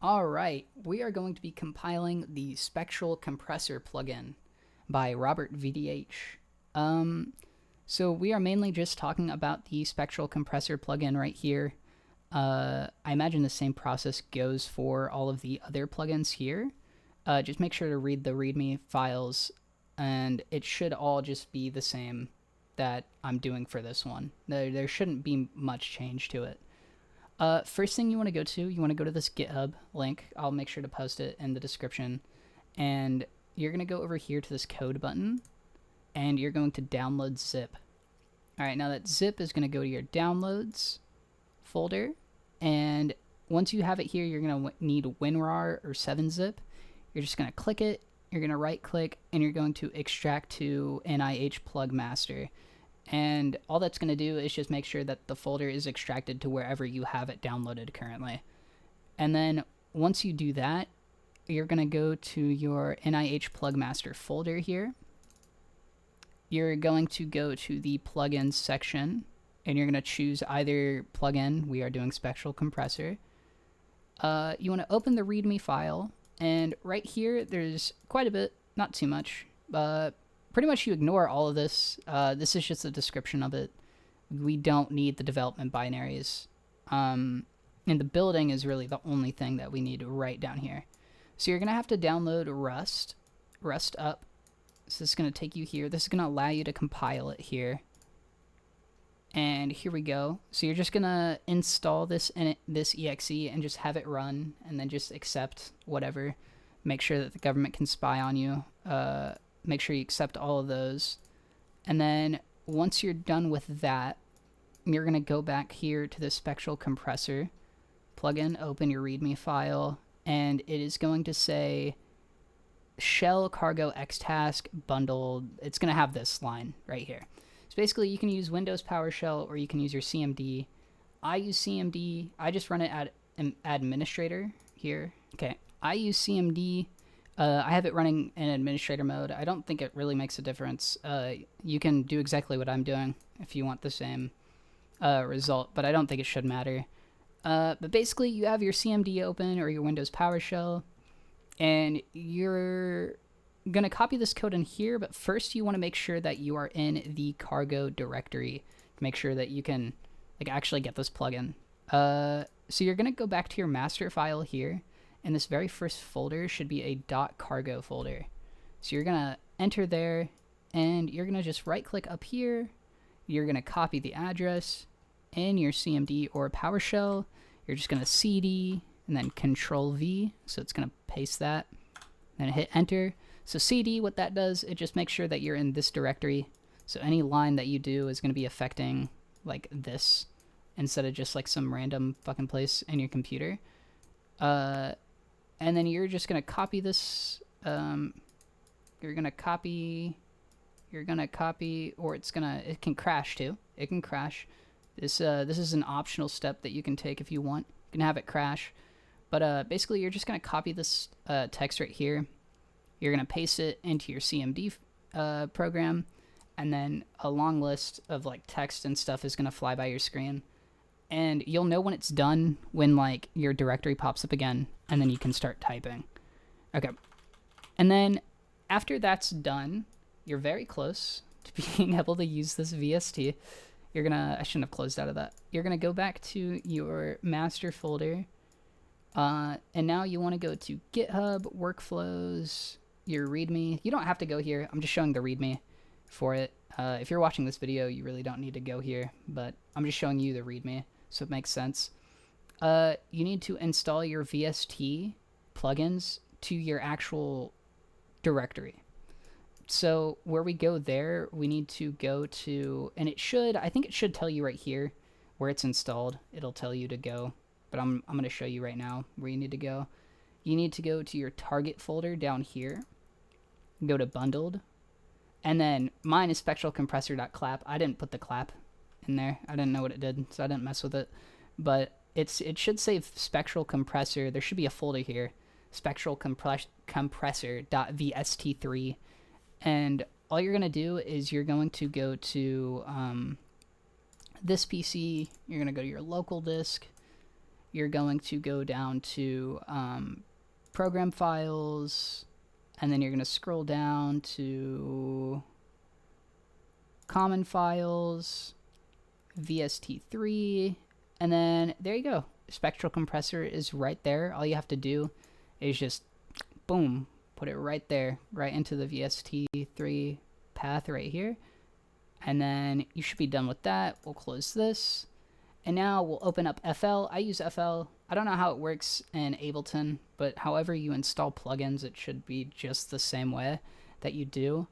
Alright, we are going to be compiling the Spectral Compressor plugin by Robert VDH. So we are mainly just talking about the Spectral Compressor plugin right here. I imagine the same process goes for all of the other plugins here. Just make sure to read the README files, and it should all just be the same that I'm doing for this one. There shouldn't be much change to it. First thing you want to go to this GitHub link. I'll make sure to post it in the description. And you're going to go over here to this code button, and you're going to download zip. Alright, now that zip is going to go to your downloads folder, and once you have it here, you're going to need WinRAR or 7-zip. You're just going to click it, you're going to right click, and you're going to extract to nih-plug master. And all that's going to do is just make sure that the folder is extracted to wherever you have it downloaded currently. And then once you do that, you're going to go to your nih-plug master folder here. You're going to go to the plugins section, and you're going to choose either plugin. We are doing Spectral Compressor. You want to open the README file, and right here there's quite a bit, not too much. Pretty much you ignore all of this. This is just a description of it. We don't need the development binaries. And the building is really the only thing that we need right down here. So you're going to have to download Rust up. So this is going to take you here. This is going to allow you to compile it here. And here we go. So you're just going to install this exe and just have it run, and then just accept whatever. Make sure that the government can spy on you. Make sure you accept all of those. And then once you're done with that, you're going to go back here to the Spectral Compressor plugin, open your README file, and it is going to say shell cargo xtask bundled. It's going to have this line right here. So basically you can use Windows PowerShell or you can use your CMD. I use CMD. I just run it at administrator here. Okay, I use CMD. I have it running in administrator mode. I don't think it really makes a difference. You can do exactly what I'm doing if you want the same result, but I don't think it should matter. But basically, you have your CMD open or your Windows PowerShell, and you're going to copy this code in here, but first you want to make sure that you are in the cargo directory to make sure that you can actually get this plugin. So you're going to go back to your master file here. And this very first folder should be a .cargo folder. So you're going to enter there, and you're going to just right-click up here. You're going to copy the address in your CMD or PowerShell. You're just going to CD and then Control-V, so it's going to paste that. Then hit Enter. So CD, what that does, it just makes sure that you're in this directory. So any line that you do is going to be affecting like this instead of just like some random fucking place in your computer. And then you're just going to copy this, you're going to copy, or it can crash too. It can crash. This is an optional step that you can take if you want. You can have it crash. But basically you're just going to copy this text right here. You're going to paste it into your CMD program, and then a long list of like text and stuff is going to fly by your screen. And you'll know when it's done when like your directory pops up again, and then you can start typing. Okay. And then after that's done, you're very close to being able to use this VST. I shouldn't have closed out of that. You're gonna go back to your master folder, and now you want to go to GitHub, workflows, your README. You don't have to go here. I'm just showing the README for it. If you're watching this video, you really don't need to go here, but I'm just showing you the README. So it makes sense. You need to install your VST plugins to your actual directory. So where we go there, we need to go to, and I think it should tell you right here where it's installed. It'll tell you to go, but I'm going to show you right now where you need to go. You need to go to your target folder down here, go to bundled, and then mine is spectralcompressor.clap. I didn't put the clap in there. I didn't know what it did, so I didn't mess with it. But it should say Spectral Compressor. There should be a folder here, Spectral Compressor.vst3. And all you're going to do is you're going to go to this PC. You're going to go to your local disk. you're going to go down to program files, and then you're going to scroll down to common files, VST3, and then there you go. Spectral Compressor is right there. All you have to do is just, boom, put it right there, right into the VST3 path right here. And then you should be done with that. We'll close this. And now we'll open up FL. I use FL. I don't know how it works in Ableton, but however you install plugins, it should be just the same way that you do.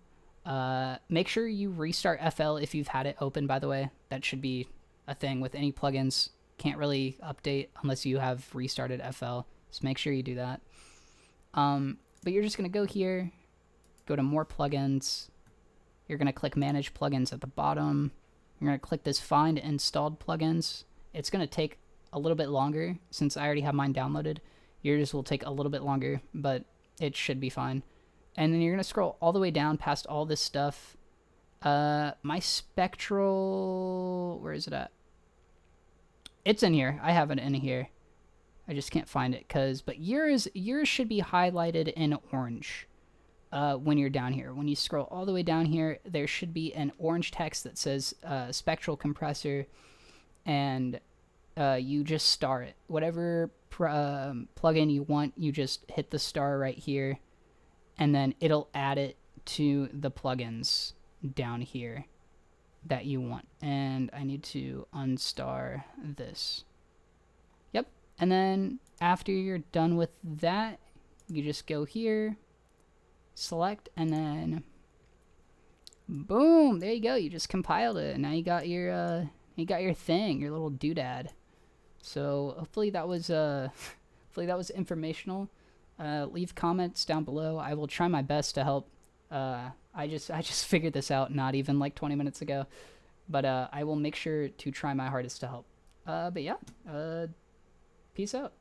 Make sure you restart FL if you've had it open, by the way. That should be a thing with any plugins. Can't really update unless you have restarted FL. So make sure you do that. But you're just going to go here, go to more plugins. You're going to click manage plugins at the bottom. You're going to click this find installed plugins. It's going to take a little bit longer since I already have mine downloaded. Yours will take a little bit longer, but it should be fine. And then you're going to scroll all the way down past all this stuff. My Spectral, where is it at? It's in here. I have it in here. I just can't find it but yours should be highlighted in orange when you're down here. When you scroll all the way down here, there should be an orange text that says Spectral Compressor, and you just star it. Whatever plugin you want, you just hit the star right here, and then it'll add it to the plugins down here that you want. And I need to unstar this. Yep. And then after you're done with that, you just go here, select, and then boom, there you go. You just compiled it, and now you got your thing, your little doodad. So hopefully that was informational. Leave comments down below. I will try my best to help. I just figured this out not even like 20 minutes ago, but I will make sure to try my hardest to help. But yeah, peace out.